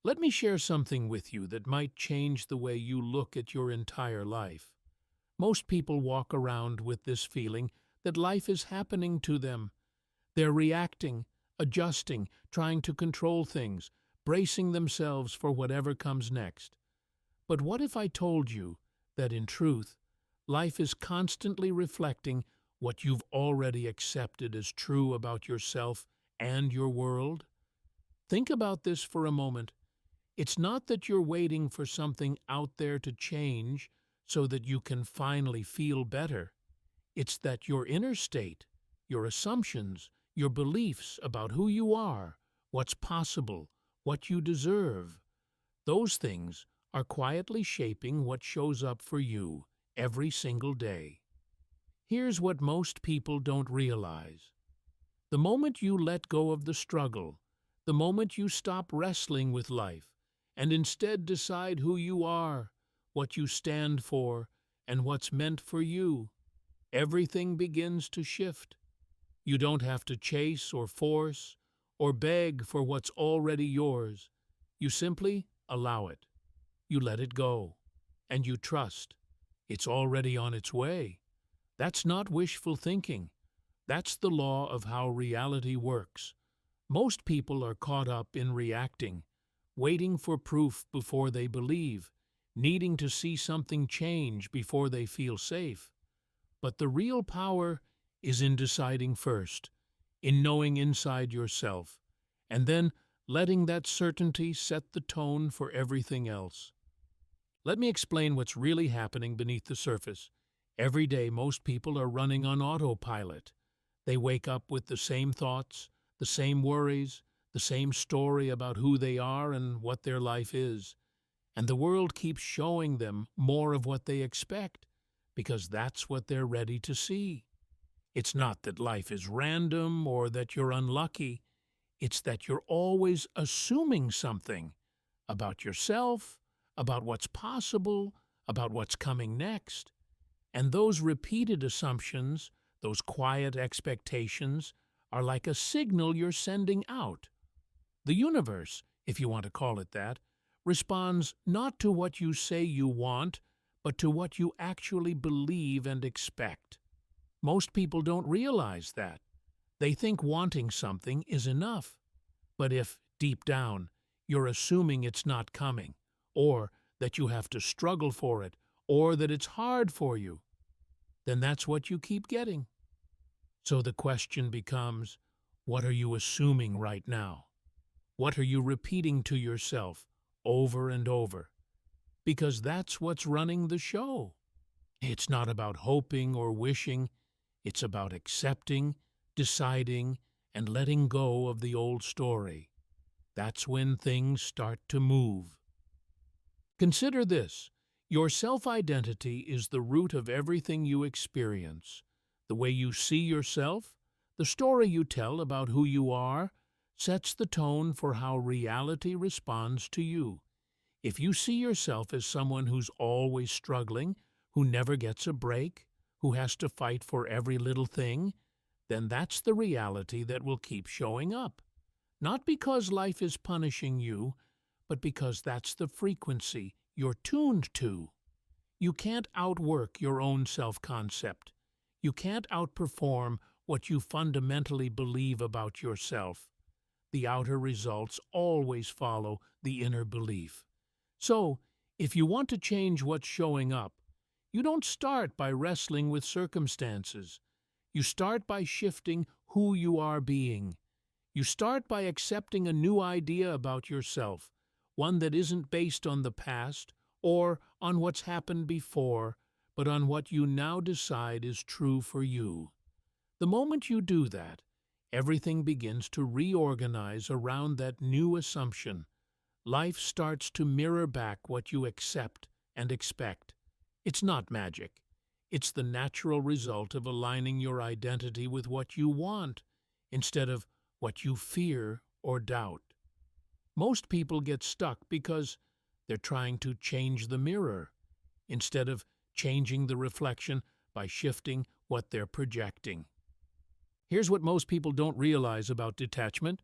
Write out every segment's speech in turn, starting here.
Let me share something with you that might change the way you look at your entire life. Most people walk around with this feeling that life is happening to them. They're reacting, adjusting, trying to control things, bracing themselves for whatever comes next. But what if I told you that in truth, life is constantly reflecting what you've already accepted as true about yourself and your world? Think about this for a moment. It's not that you're waiting for something out there to change so that you can finally feel better. It's that your inner state, your assumptions, your beliefs about who you are, what's possible, what you deserve, those things are quietly shaping what shows up for you every single day. Here's what most people don't realize. The moment you let go of the struggle, the moment you stop wrestling with life, and instead decide who you are, what you stand for, and what's meant for you, everything begins to shift. You don't have to chase or force or beg for what's already yours. You simply allow it. You let it go. And you trust. It's already on its way. That's not wishful thinking. That's the law of how reality works. Most people are caught up in reacting, waiting for proof before they believe, needing to see something change before they feel safe. But the real power is in deciding first, in knowing inside yourself, and then letting that certainty set the tone for everything else. Let me explain what's really happening beneath the surface. Every day, most people are running on autopilot. They wake up with the same thoughts, the same worries, the same story about who they are and what their life is. And the world keeps showing them more of what they expect, because that's what they're ready to see. It's not that life is random or that you're unlucky. It's that you're always assuming something about yourself, about what's possible, about what's coming next. And those repeated assumptions, those quiet expectations, are like a signal you're sending out. The universe, if you want to call it that, responds not to what you say you want, but to what you actually believe and expect. Most people don't realize that. They think wanting something is enough. But if, deep down, you're assuming it's not coming, or that you have to struggle for it, or that it's hard for you, then that's what you keep getting. So the question becomes, what are you assuming right now? What are you repeating to yourself over and over? Because that's what's running the show. It's not about hoping or wishing. It's about accepting, deciding, and letting go of the old story. That's when things start to move. Consider this. Your self-identity is the root of everything you experience. The way you see yourself, the story you tell about who you are, sets the tone for how reality responds to you. If you see yourself as someone who's always struggling, who never gets a break, who has to fight for every little thing, then that's the reality that will keep showing up. Not because life is punishing you, but because that's the frequency you're tuned to. You can't outwork your own self-concept. You can't outperform what you fundamentally believe about yourself. The outer results always follow the inner belief. So, if you want to change what's showing up, you don't start by wrestling with circumstances. You start by shifting who you are being. You start by accepting a new idea about yourself, one that isn't based on the past or on what's happened before, but on what you now decide is true for you. The moment you do that, everything begins to reorganize around that new assumption. Life starts to mirror back what you accept and expect. It's not magic. It's the natural result of aligning your identity with what you want, instead of what you fear or doubt. Most people get stuck because they're trying to change the mirror, instead of changing the reflection by shifting what they're projecting. Here's what most people don't realize about detachment.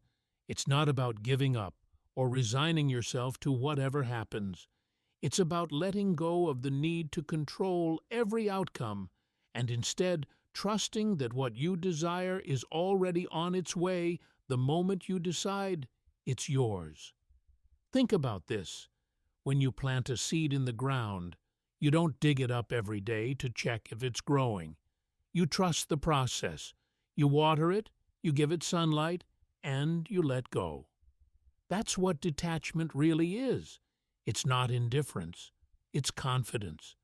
It's not about giving up or resigning yourself to whatever happens. It's about letting go of the need to control every outcome and instead trusting that what you desire is already on its way the moment you decide it's yours. Think about this. When you plant a seed in the ground, you don't dig it up every day to check if it's growing. You trust the process. You water it, you give it sunlight, and you let go. That's what detachment really is. It's not indifference. It's confidence.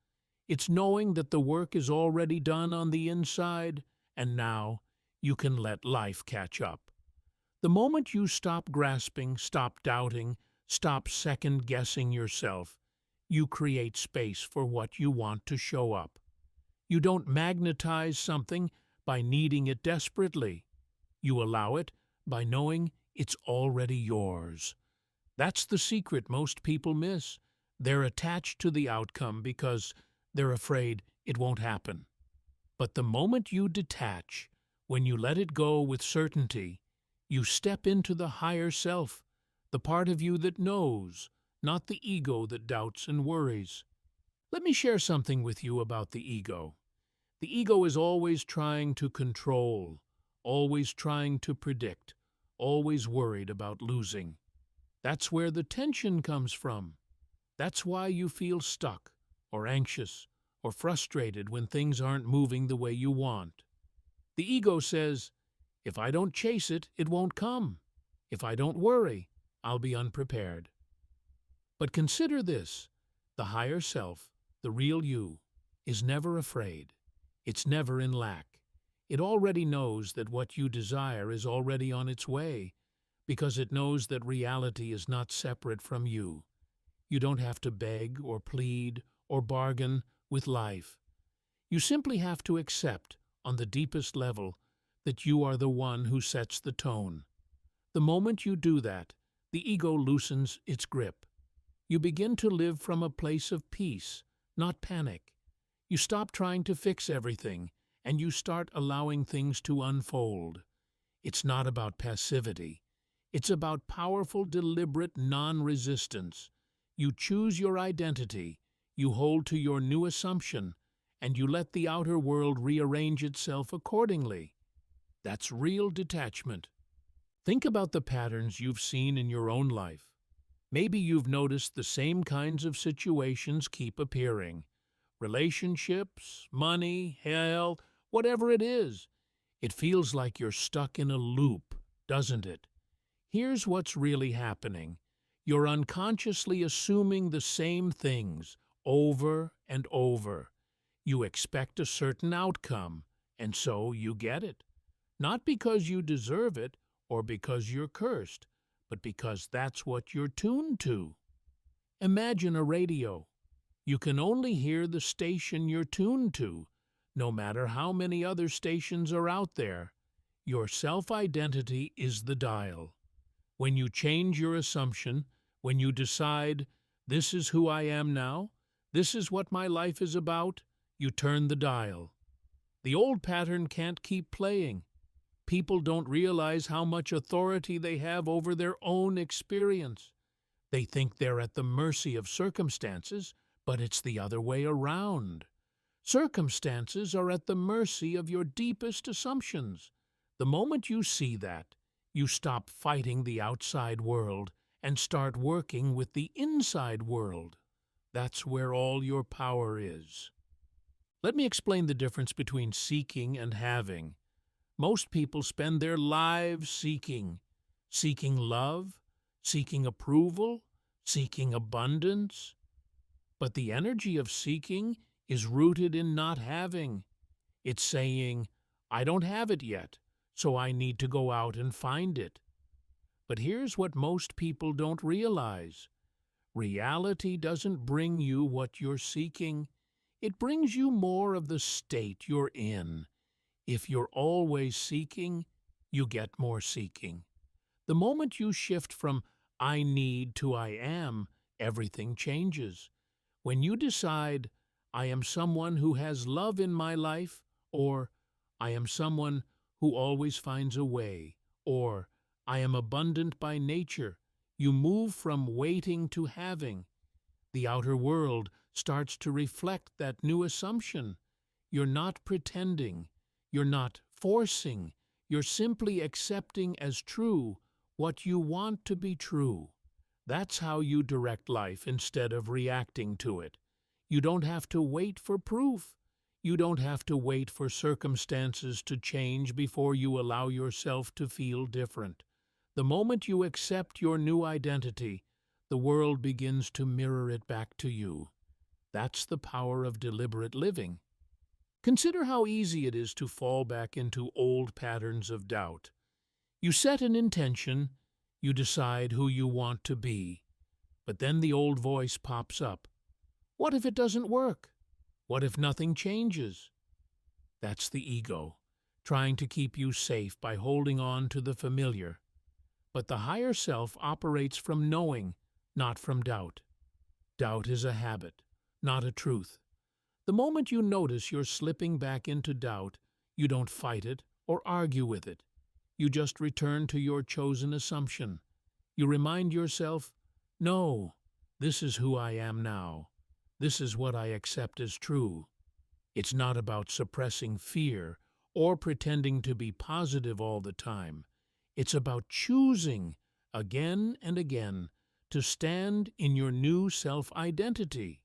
It's knowing that the work is already done on the inside, and now you can let life catch up. The moment you stop grasping, stop doubting, stop second-guessing yourself, you create space for what you want to show up. You don't magnetize something by needing it desperately. You allow it by knowing it's already yours. That's the secret most people miss. They're attached to the outcome because they're afraid it won't happen. But the moment you detach, when you let it go with certainty, you step into the higher self, the part of you that knows, not the ego that doubts and worries. Let me share something with you about the ego. The ego is always trying to control, always trying to predict, always worried about losing. That's where the tension comes from. That's why you feel stuck, or anxious, or frustrated when things aren't moving the way you want. The ego says, if I don't chase it, it won't come. If I don't worry, I'll be unprepared. But consider this, the higher self, the real you, is never afraid. It's never in lack. It already knows that what you desire is already on its way, because it knows that reality is not separate from you. You don't have to beg or plead or bargain with life. You simply have to accept, on the deepest level, that you are the one who sets the tone. The moment you do that, the ego loosens its grip. You begin to live from a place of peace, not panic. You stop trying to fix everything, and you start allowing things to unfold. It's not about passivity. It's about powerful, deliberate non-resistance. You choose your identity, you hold to your new assumption, and you let the outer world rearrange itself accordingly. That's real detachment. Think about the patterns you've seen in your own life. Maybe you've noticed the same kinds of situations keep appearing. Relationships, money, health, whatever it is. It feels like you're stuck in a loop, doesn't it? Here's what's really happening. You're unconsciously assuming the same things over and over. You expect a certain outcome, and so you get it. Not because you deserve it or because you're cursed, but because that's what you're tuned to. Imagine a radio. You can only hear the station you're tuned to, no matter how many other stations are out there. Your self-identity is the dial. When you change your assumption, when you decide, this is who I am now, this is what my life is about, you turn the dial. The old pattern can't keep playing. People don't realize how much authority they have over their own experience. They think they're at the mercy of circumstances, but it's the other way around. Circumstances are at the mercy of your deepest assumptions. The moment you see that, you stop fighting the outside world and start working with the inside world. That's where all your power is. Let me explain the difference between seeking and having. Most people spend their lives seeking love, seeking approval, seeking abundance. But the energy of seeking is rooted in not having. It's saying, I don't have it yet, so I need to go out and find it. But here's what most people don't realize. Reality doesn't bring you what you're seeking. It brings you more of the state you're in. If you're always seeking, you get more seeking. The moment you shift from I need to I am, everything changes. When you decide, I am someone who has love in my life, or I am someone who always finds a way, or I am abundant by nature, You move from waiting to having. The outer world starts to reflect that new assumption. You're not pretending. You're not forcing. You're simply accepting as true what you want to be true. That's how you direct life instead of reacting to it. You don't have to wait for proof. You don't have to wait for circumstances to change before you allow yourself to feel different. The moment you accept your new identity, the world begins to mirror it back to you. That's the power of deliberate living. Consider how easy it is to fall back into old patterns of doubt. You set an intention, you decide who you want to be, but then the old voice pops up. What if it doesn't work? What if nothing changes? That's the ego, trying to keep you safe by holding on to the familiar. But the higher self operates from knowing, not from doubt. Doubt is a habit, not a truth. The moment you notice you're slipping back into doubt, you don't fight it or argue with it. You just return to your chosen assumption. You remind yourself, no, this is who I am now. This is what I accept as true. It's not about suppressing fear or pretending to be positive all the time. It's about choosing, again and again, to stand in your new self-identity.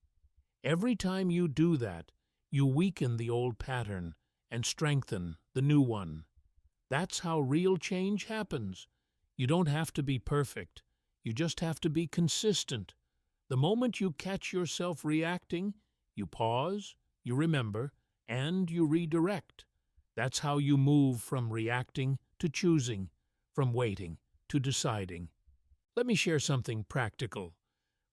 Every time you do that, you weaken the old pattern and strengthen the new one. That's how real change happens. You don't have to be perfect. You just have to be consistent. The moment you catch yourself reacting, you pause, you remember, and you redirect. That's how you move from reacting to choosing, from waiting to deciding. Let me share something practical.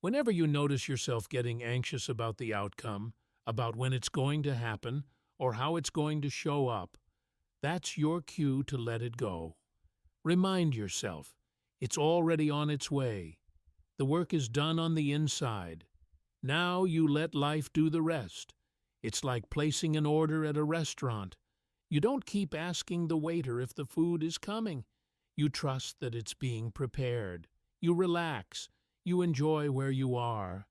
Whenever you notice yourself getting anxious about the outcome, about when it's going to happen, or how it's going to show up, that's your cue to let it go. Remind yourself, it's already on its way. The work is done on the inside. Now you let life do the rest. It's like placing an order at a restaurant. You don't keep asking the waiter if the food is coming. You trust that it's being prepared. You relax. You enjoy where you are.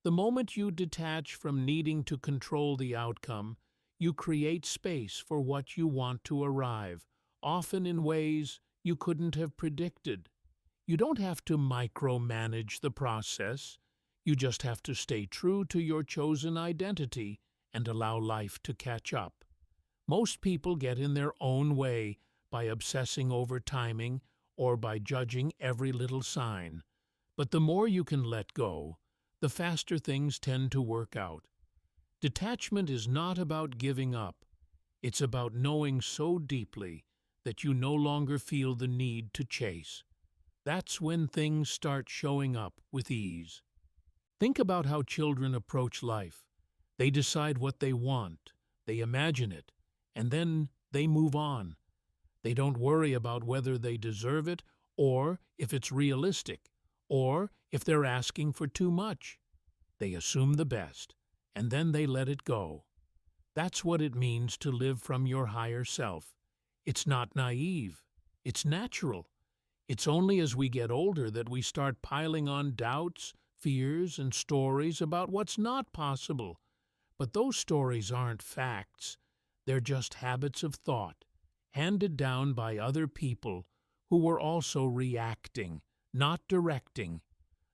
The moment you detach from needing to control the outcome, you create space for what you want to arrive, often in ways you couldn't have predicted. You don't have to micromanage the process. You just have to stay true to your chosen identity and allow life to catch up. Most people get in their own way by obsessing over timing or by judging every little sign. But the more you can let go, the faster things tend to work out. Detachment is not about giving up. It's about knowing so deeply that you no longer feel the need to chase. That's when things start showing up with ease. Think about how children approach life. They decide what they want, they imagine it, and then they move on. They don't worry about whether they deserve it or if it's realistic, or if they're asking for too much. They assume the best, and then they let it go. That's what it means to live from your higher self. It's not naive. It's natural. It's only as we get older that we start piling on doubts, fears, and stories about what's not possible. But those stories aren't facts. They're just habits of thought, handed down by other people who were also reacting, not directing.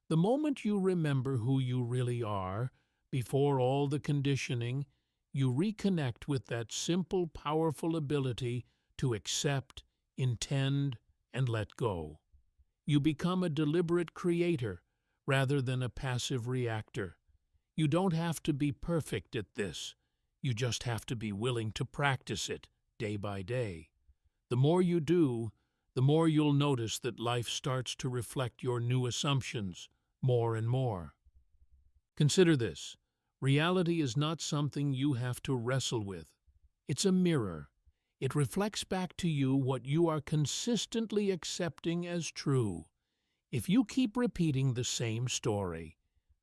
The moment you remember who you really are, before all the conditioning, you reconnect with that simple, powerful ability to accept, intend, and let go. You become a deliberate creator rather than a passive reactor. You don't have to be perfect at this. You just have to be willing to practice it day by day. The more you do, the more you'll notice that life starts to reflect your new assumptions more and more. Consider this. Reality is not something you have to wrestle with. It's a mirror. It reflects back to you what you are consistently accepting as true. If you keep repeating the same story,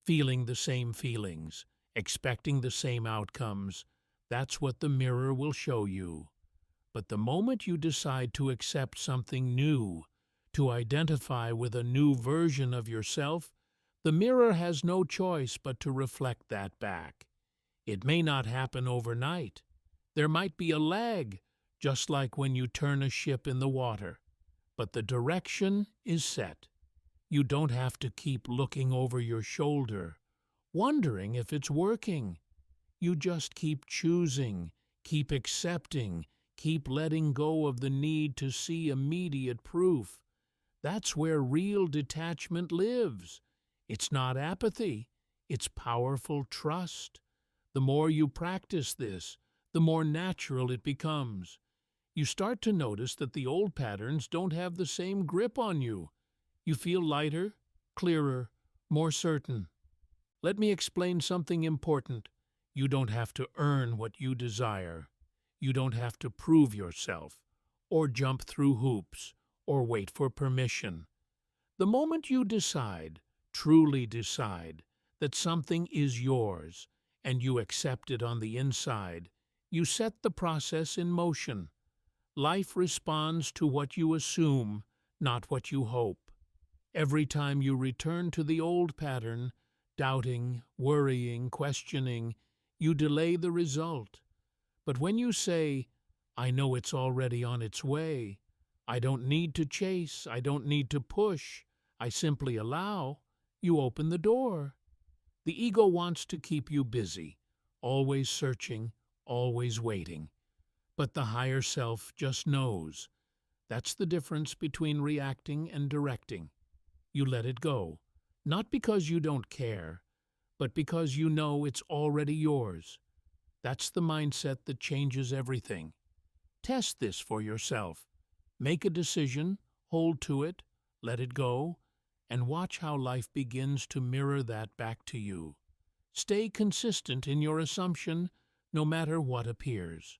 feeling the same feelings, expecting the same outcomes, that's what the mirror will show you. But the moment you decide to accept something new, to identify with a new version of yourself, the mirror has no choice but to reflect that back. It may not happen overnight. There might be a lag, just like when you turn a ship in the water. But the direction is set. You don't have to keep looking over your shoulder, wondering if it's working. You just keep choosing, keep accepting, keep letting go of the need to see immediate proof. That's where real detachment lives. It's not apathy, it's powerful trust. The more you practice this, the more natural it becomes. You start to notice that the old patterns don't have the same grip on you. You feel lighter, clearer, more certain. Let me explain something important. You don't have to earn what you desire. You don't have to prove yourself, or jump through hoops, or wait for permission. The moment you decide, truly decide, that something is yours, and you accept it on the inside, you set the process in motion. Life responds to what you assume, not what you hope. Every time you return to the old pattern, doubting, worrying, questioning, you delay the result. But when you say, I know it's already on its way, I don't need to chase, I don't need to push, I simply allow, you open the door. The ego wants to keep you busy, always searching, always waiting. But the higher self just knows. That's the difference between reacting and directing. You let it go, not because you don't care, but because you know it's already yours. That's the mindset that changes everything. Test this for yourself. Make a decision, hold to it, let it go, and watch how life begins to mirror that back to you. Stay consistent in your assumption, no matter what appears.